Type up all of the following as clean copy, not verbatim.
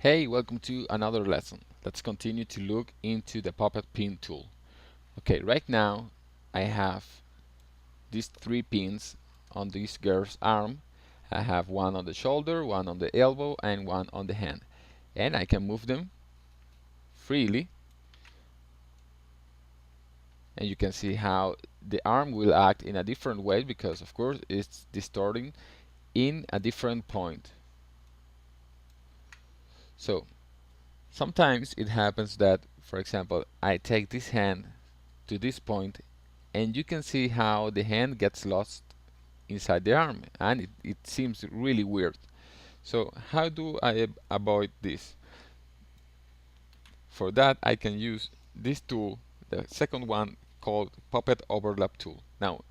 Hey, welcome to another lesson. Let's continue to look into the puppet pin tool. Okay, right now I have these three pins on this girl's arm. I have one on the shoulder, one on the elbow, and one on the hand. And I can move them freely. And you can see how the arm will act in a different way because, of course, it's distorting in a different point. So, sometimes it happens that, for example, I take this hand to this point and you can see how the hand gets lost inside the arm and it seems really weird. So how do I avoid this? For that I can use this tool, the second one called Puppet Overlap tool. Now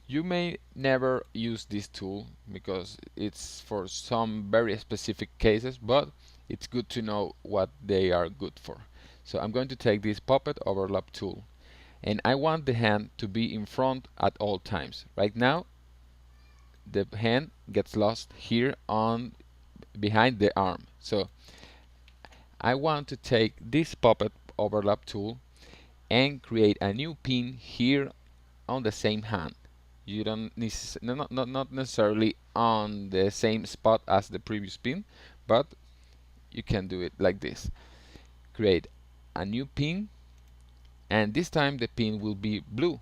you may never use this tool because it's for some very specific cases, but it's good to know what they are good for. So I'm going to take this Puppet Overlap tool and I want the hand to be in front at all times. Right now the hand gets lost here on behind the arm. So I want to take this puppet overlap tool and create a new pin here on the same hand. You don't not necessarily on the same spot as the previous pin, but you can do it like this. Create a new pin, and this time the pin will be blue.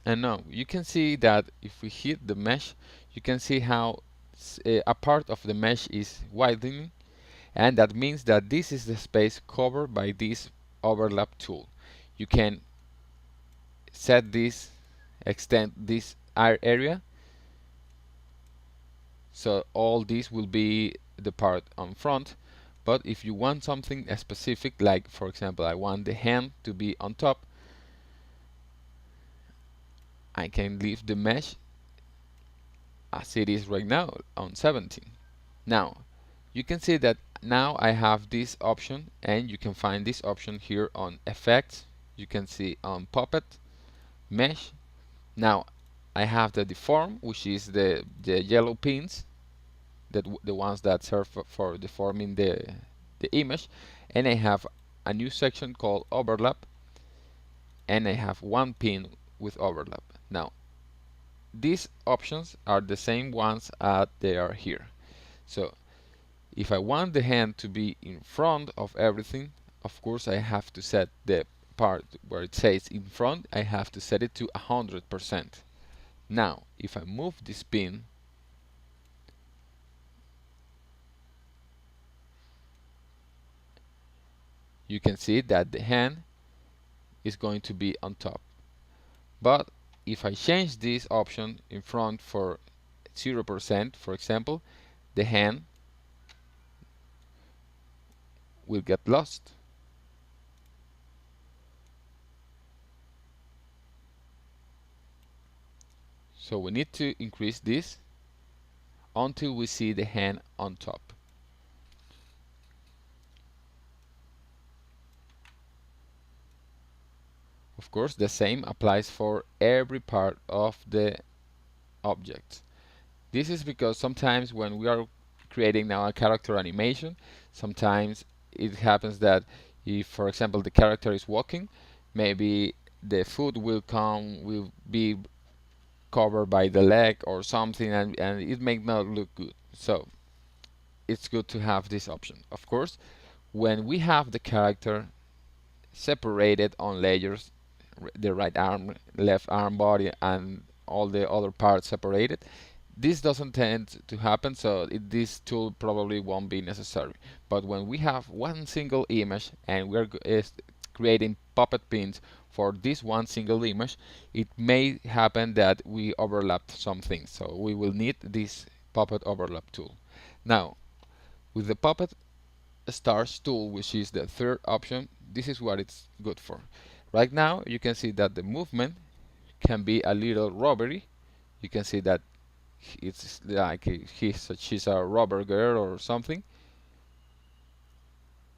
And now you can see that if we hit the mesh, you can see how a part of the mesh is widening, and that means that this is the space covered by this overlap tool. You can set this, extend this area, so all this will be the part on front. But if you want something specific, like for example I want the hand to be on top, I can leave the mesh as it is right now on 17. Now you can see that now I have this option, and you can find this option here on effects. You can see on puppet mesh. Now I have the deform, which is the yellow pins, the ones that serve for deforming the image, and I have a new section called overlap, and I have one pin with overlap. Now these options are the same ones they are here. So if I want the hand to be in front of everything, of course I have to set the part where it says in front, I have to set it to 100%. Now if I move this pin, you can see that the hand is going to be on top. But if I change this option in front for 0%, for example, the hand will get lost. So we need to increase this until we see the hand on top. Of course, the same applies for every part of the object. This is because sometimes when we are creating now a character animation, sometimes it happens that if, for example, the character is walking, maybe the foot will be covered by the leg or something, and it may not look good. So it's good to have this option. Of course, when we have the character separated on layers, the right arm, left arm, body, and all the other parts separated, this doesn't tend to happen, so this tool probably won't be necessary. But when we have one single image and we're creating puppet pins for this one single image, it may happen that we overlap some things, so we will need this puppet overlap tool. Now with the puppet Starch tool, which is the third option, this is what it's good for. Right now you can see that the movement can be a little rubbery. You can see that it's like she's a rubber girl or something,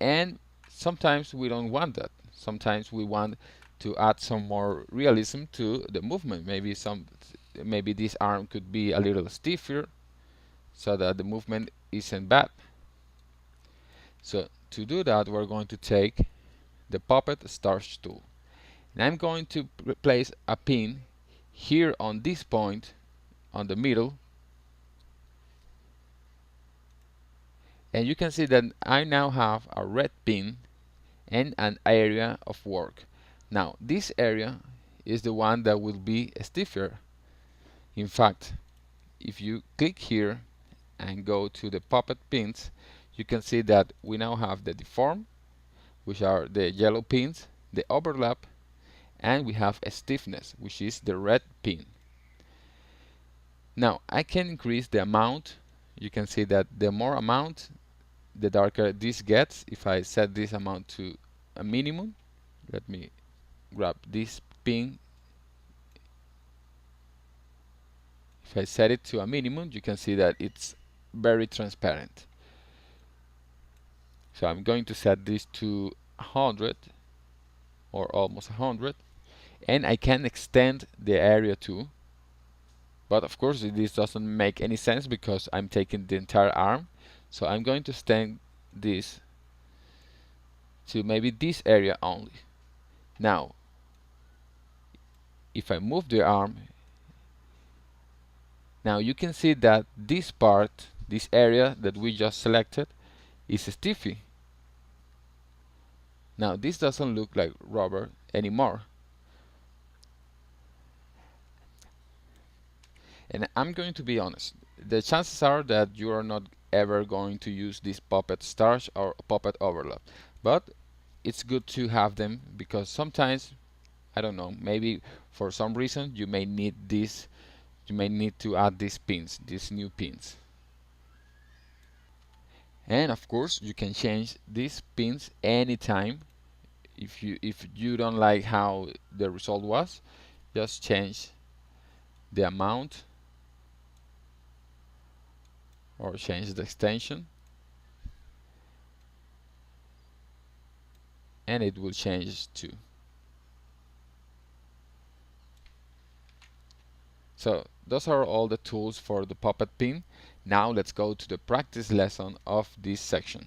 and sometimes we don't want that. Sometimes we want to add some more realism to the movement. Maybe this arm could be a little stiffer so that the movement isn't bad. So to do that, we're going to take the Puppet Starch tool. And I'm going to place a pin here on this point on the middle, and you can see that I now have a red pin and an area of work. Now this area is the one that will be stiffer. In fact, if you click here and go to the puppet pins, you can see that we now have the deform, which are the yellow pins, the overlap, and we have a stiffness, which is the red pin. Now I can increase the amount. You can see that the more amount, the darker this gets. If I set this amount to a minimum, let me grab this pin. If I set it to a minimum, you can see that it's very transparent. So I'm going to set this to 100 or almost 100, and I can extend the area too. But of course this doesn't make any sense because I'm taking the entire arm. So I'm going to extend this to maybe this area only. Now if I move the arm, now you can see that this part, this area that we just selected, is stiffy. Now this doesn't look like rubber anymore. And I'm going to be honest, the chances are that you are not ever going to use this puppet starch or puppet overlap, but it's good to have them because sometimes, I don't know, maybe for some reason you may need this, you may need to add these pins, these new pins. And of course you can change these pins anytime. If you don't like how the result was, just change the amount or change the extension, and it will change too. So those are all the tools for the puppet pin. Now let's go to the practice lesson of this section.